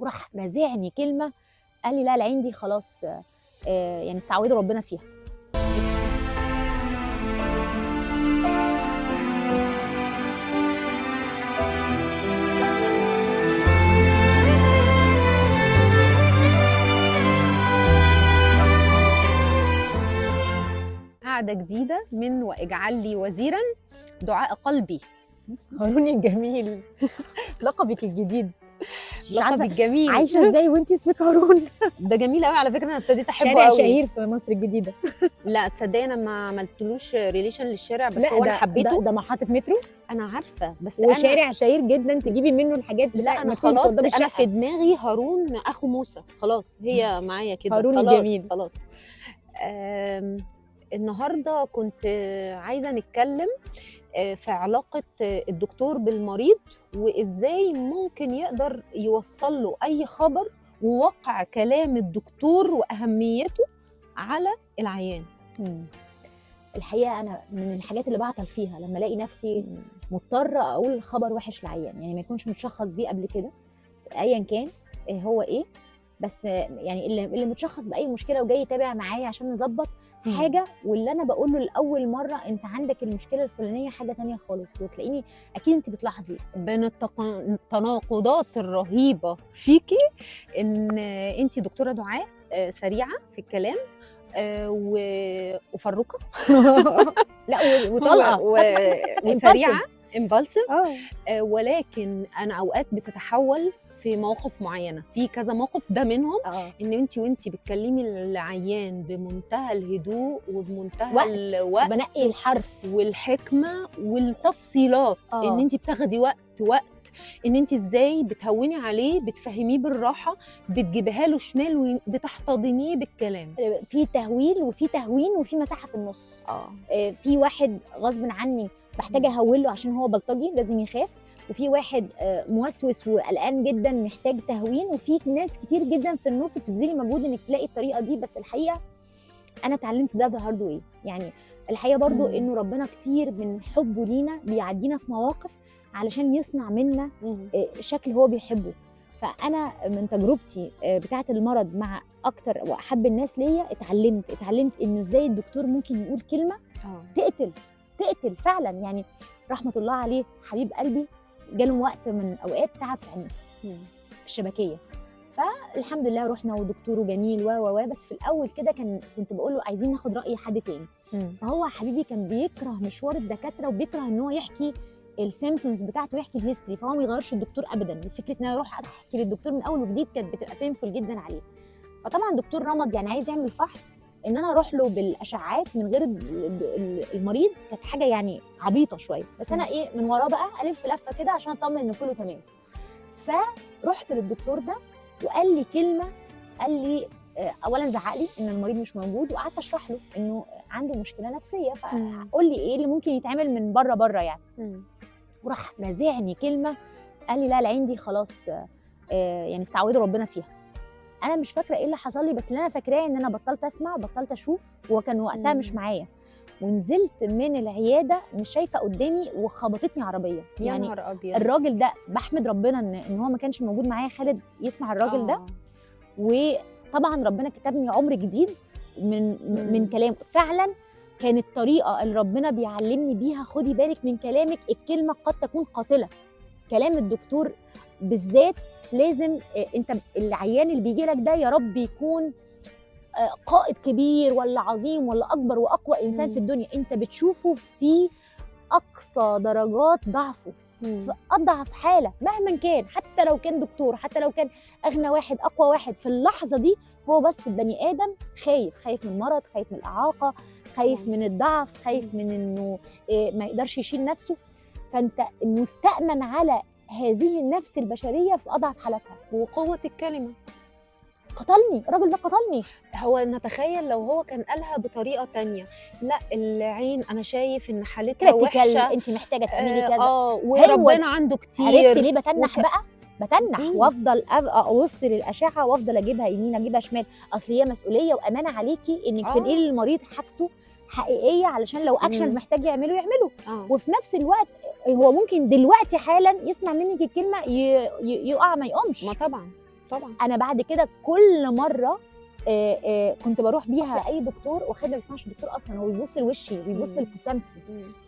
وراح رازعني كلمه، قال لي لا العين دي خلاص يعني استعوذوا ربنا فيها. قاعدة جديدة من واجعل لي وزيرا دعاء قلبي. هارون الجميل لقبك الجديد، لقبي الجميل. عايشه ازاي وانتي اسمك هارون؟ ده جميل قوي على فكرة، انا ابتديت احبه شارع قوي. شهير في مصر الجديده. لا تصدقي انا ما عملتلوش ريليشن للشارع، بس لا هو انا ده حبيته. ده محطه مترو انا عارفة بس وشارع شهير جدا تجيبي منه الحاجات. لا انا ما خلاص قدام انا الشقة. في دماغي هارون اخو موسى، خلاص هي معايا كده. هارون خلاص الجميل. خلاص. النهارده كنت عايزه نتكلم في علاقه الدكتور بالمريض، وازاي ممكن يقدر يوصل له اي خبر ووقع كلام الدكتور واهميته على العيان. الحقيقه انا من الحاجات اللي بعطل فيها لما الاقي نفسي مضطره اقول خبر وحش لعيان، يعني ما يكونش متشخص بيه قبل كده ايا كان هو ايه، بس يعني اللي متشخص باي مشكله وجاي يتابع معايا عشان نظبط حاجه، واللي انا بقول له لاول مره انت عندك المشكله الفلانيه حاجه تانية خالص، وتلاقيني اكيد انت بتلاحظي بين التناقضات الرهيبه فيكي ان انت دكتوره دعاء سريعه في الكلام وفروكه لا وطلقه وسريعه امبالسيف، ولكن انا اوقات بتتحول في مواقف معينه، في كذا موقف ده منهم ان انت بتكلمي العيان بمنتهى الهدوء وبمنتهى الوقت، بنقي الحرف والحكمه والتفصيلات، ان انت بتاخدي وقت ان انت ازاي بتهوني عليه، بتفهميه بالراحه، بتجيبها له شمال وبتحتضنيه بالكلام. في تهويل وفي تهوين وفي مساحه في النص. في واحد غصب عني بحتاج اهوله عشان هو بلطجي لازم يخاف، وفي واحد موسوس وقلقان جدا محتاج تهوين، وفي ناس كتير جدا في النص بتبذلي مجهود انك تلاقي الطريقه دي. بس الحقيقه انا اتعلمت ده هارد واي، يعني الحقيقه برضو انه ربنا كتير من حبه لينا بيعدينا في مواقف علشان يصنع منا شكل هو بيحبه. فانا من تجربتي بتاعه المرض مع اكتر واحب الناس ليا اتعلمت انه ازاي الدكتور ممكن يقول كلمه تقتل فعلا. يعني رحمه الله عليه حبيب قلبي جاله وقت من اوقات تعب في عينيه في الشبكيه، فالحمد لله رحنا ودكتوره جميل بس في الاول كده كنت بقول له عايزين ناخد راي حد تاني. فهو حبيبي كان بيكره مشوار الدكاتره وبيكره ان هو يحكي السيمبتومز بتاعته ويحكي الهيستوري، فهو ما يغيرش الدكتور ابدا. فكره ان انا اروح احكي للدكتور من اول وجديد كانت بتبقى بينفول جدا عليه. فطبعا الدكتور رمض يعني عايز يعمل فحص ان انا اروح له بالاشعاعات من غير المريض، كانت حاجه يعني عبيطه شويه، بس انا من وراه بقى الف لفه كده عشان اطمن ان كله تمام. فرحت للدكتور ده وقال لي كلمه، قال لي اولا زعق لي ان المريض مش موجود، وقعدت اشرح له انه عنده مشكله نفسيه، فقول لي ايه اللي ممكن يتعمل من بره يعني. وراح رازعني كلمه، قال لي لا العين دي خلاص يعني استعوذوا ربنا فيها. انا مش فاكره ايه اللي حصل لي، بس اللي انا فاكراه ان انا بطلت اسمع بطلت اشوف، وكان وقتها مش معايا، ونزلت من العياده مش شايفه قدامي وخبطتني عربيه. يعني يا نهار ابيض. الراجل ده بحمد ربنا ان هو ما كانش موجود معايا خالد يسمع الراجل ده، وطبعا ربنا كتبني عمر جديد من كلامه. فعلا كانت الطريقه اللي ربنا بيعلمني بيها خدي بالك من كلامك، الكلمه قد تكون قاتله. كلام الدكتور بالذات لازم انت العيان اللي بيجي لك ده يا رب يكون قائد كبير ولا عظيم ولا اكبر واقوى انسان في الدنيا، انت بتشوفه في اقصى درجات ضعفه، في اضعف حاله مهما كان، حتى لو كان دكتور، حتى لو كان اغنى واحد اقوى واحد، في اللحظه دي هو بس البني ادم خايف من المرض، خايف من الاعاقه، خايف من الضعف، خايف من انه ما يقدرش يشيل نفسه. فانت مستأمن على هذه النفس البشريه في اضعف حالاتها. وقوه الكلمه قتلني الراجل ده، قتلني. هو نتخيل لو هو كان قالها بطريقه تانية، لا العين انا شايف ان حالتها وحشه، انت محتاجه تعملي كذا، وربنا عنده كتير. عرفتي ليه بتنح بقى؟ بتنح وافضل ابص للاشعه وافضل اجيبها يمين اجيبها شمال، اصل هي مسؤوليه وامانه عليكي انك تنقلي للمريض حاجته حقيقيه علشان لو اكشن محتاج يعمله. وفي نفس الوقت هو ممكن دلوقتي حالا يسمع منك الكلمه يقع ما يقومش. ما طبعا طبعا. انا بعد كده كل مره كنت بروح بيها لاي دكتور، واخد ما بيسمعش الدكتور اصلا، هو بيبص لوشي بيبص لابتسامتي.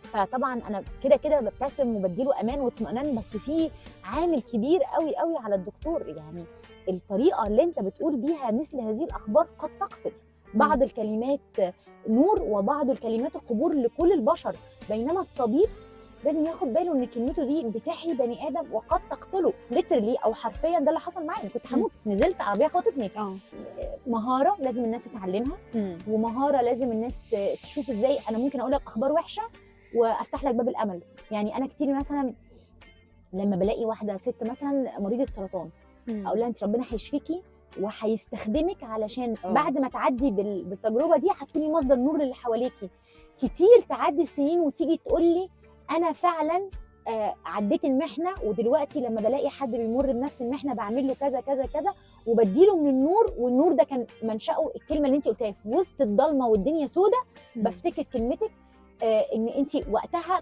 فطبعا انا كده كده ببتسم وبديله امان واطمئنان، بس في عامل كبير قوي قوي على الدكتور. يعني الطريقه اللي انت بتقول بيها مثل هذه الاخبار قد تقتل. بعض الكلمات نور وبعض الكلمات قبور لكل البشر، بينما الطبيب لازم ياخد باله ان كلمته دي بتحيي بني ادم وقد تقتله ليترلي او حرفيا. ده اللي حصل معايا، كنت هموت، نزلت عربيه خبطتني. مهاره لازم الناس تتعلمها، ومهاره لازم الناس تشوف ازاي انا ممكن اقول لك اخبار وحشه وافتح لك باب الامل. يعني انا كتير مثلا لما بلاقي واحده ست مثلا مريضه سرطان، اقول لها انت ربنا هيشفيكي وهيستخدمك علشان بعد ما تعدي بالتجربه دي هتكوني مصدر نور للي حواليكي. كتير تعدي السنين وتيجي تقول لي انا فعلا عديت المحنه، ودلوقتي لما بلاقي حد بيمر بنفس المحنه بعمل له كذا كذا كذا وبديله من النور، والنور ده كان منشأه الكلمه اللي انت قلتيها في وسط الضلمه والدنيا سودة. بفتكر كلمتك ان انت وقتها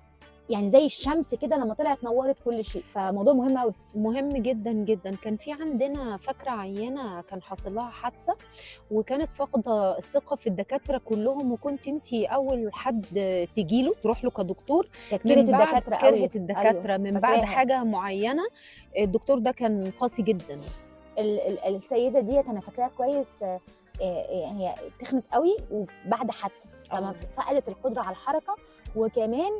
يعني زي الشمس كده لما طلعت نورت كل شيء. فموضوع مهم قوي، مهم جدا جدا. كان في عندنا فاكره عيانه كان حاصل لها حادثه وكانت فاقده الثقه في الدكاتره كلهم، وكنت انت اول حد تجي له تروح له كدكتور. كانت الدكاتره كرهت الدكاتره. أيوة. من بعد حاجه معينه الدكتور ده كان قاسي جدا. السيده ديت انا فاكراها كويس، هي تخنت قوي وبعد حادثه لما فقدت القدره على الحركه، وكمان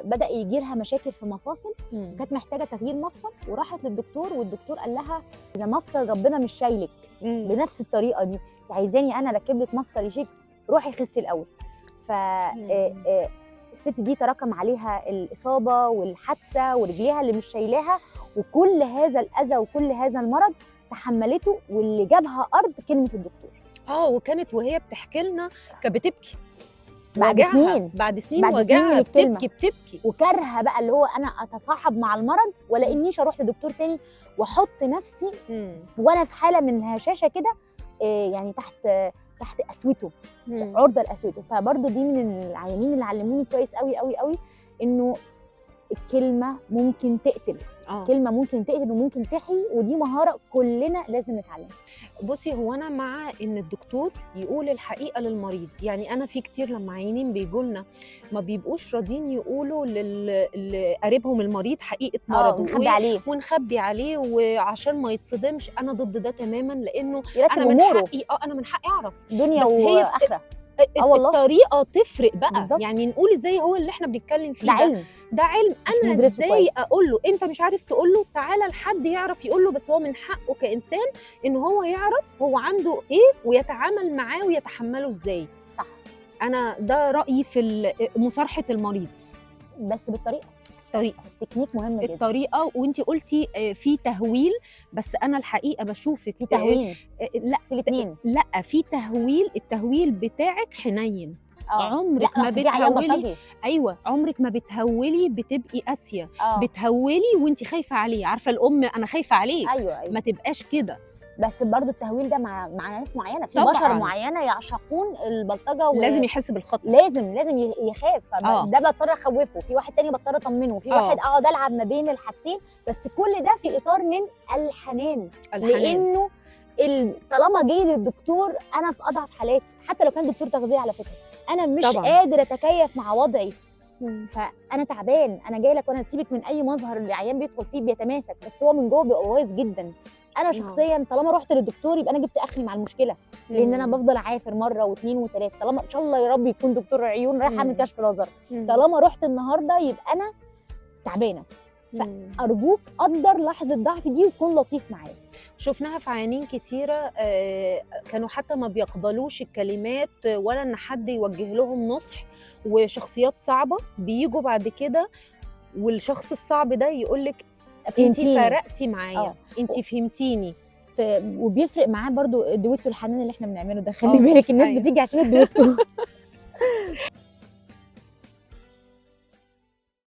بدا يجي لها مشاكل في مفاصل، كانت محتاجه تغيير مفصل، وراحت للدكتور والدكتور قال لها اذا مفصل ربنا مش شايلك بنفس الطريقه دي، عايزاني انا اركب لك مفصل يشيك، روحي خسي الاول. ف الست دي تراكم عليها الاصابه والحادثه ورجليها اللي مش شايلاها، وكل هذا الاذى وكل هذا المرض تحملته، واللي جابها ارض كلمه الدكتور. وكانت وهي بتحكي لنا كانت بتبكي بعد سنين وجعها، بتبكي وكارهه بقى اللي هو انا اتصاحب مع المرض ولا انيش اروح لدكتور تاني واحط نفسي وانا في حاله من هشاشه كده، يعني تحت قسوته، عرضه لقسوته. فبرضه دي من العيانين اللي علموني كويس قوي قوي قوي انه الكلمه ممكن تقتل. كلمه ممكن تقتل وممكن تحيي، ودي مهاره كلنا لازم نتعلمها. بصي هو انا مع ان الدكتور يقول الحقيقه للمريض. يعني انا في كتير لما عيانين بيجوا لنا ما بيبقوش راضيين يقولوا لقريبهم المريض حقيقه مرضه، ونخبي عليه وعشان ما يتصدمش. انا ضد ده تماما، لانه انا من حقي انا من حقي اعرف دنيا واخره. الطريقه تفرق بقى بالزبط. يعني نقول ازاي هو اللي احنا بنتكلم فيه ده علم. انا ازاي اقول له انت مش عارف تقول له تعالى لحد يعرف يقول له، بس هو من حقه كانسان ان هو يعرف هو عنده ايه ويتعامل معاه ويتحمله ازاي. صح. انا ده رايي في مصارحه المريض، بس بالطريقه التكنيك مهم جدا. الطريقه. وانتي قلتي في تهويل، بس انا الحقيقه بشوفك في تهويل. لا في الاثنين. لا في تهويل. التهويل بتاعك حنين. عمرك ما بتهولي. ايوه عمرك ما بتهولي بتبقي قاسيه. بتهولي وانتي خايفه عليه. عارفه الام انا خايفه عليك. أيوة. ما تبقاش كده. بس برضو التهويل ده مع ناس معينه، في بشر معينه يعشقون البلطجه لازم يحس بالخطر، لازم يخاف. ده بضطر اخوفه، في واحد تاني بضطر اطمنه، في واحد اقعد العب ما بين الحاجتين. بس كل ده في اطار من الحنان. لانه طالما جاي للدكتور انا في اضعف حالاتي، حتى لو كان دكتور تغذيه على فكره، انا مش قادر اتكيف مع وضعي، فانا تعبان، انا جاي لك وانا سيبك من اي مظهر اللي العيان بيدخل فيه بيتماسك، بس هو من جوه بيبقى بايظ جدا. انا شخصيا طالما رحت للدكتور يبقى انا جبت اخري مع المشكله، لان انا بفضل عافر مره واثنين وثلاثه. طالما ان شاء الله يا رب يكون دكتور عيون رايح اعمل كشف نظر، طالما رحت النهارده يبقى انا تعبانه. فارجوك قدر لحظه ضعفي دي وكون لطيف معايا. شفناها في عيانين كتيره كانوا حتى ما بيقبلوش الكلمات ولا ان حد يوجه لهم نصح، وشخصيات صعبه بيجوا بعد كده والشخص الصعب ده يقول لك انتي فرقتي معايا، انتي فهمتيني. وبيفرق معاه برضو الدويتو الحنان اللي احنا بنعمله ده. خلي بالك الناس بتيجي عشان الدويتو.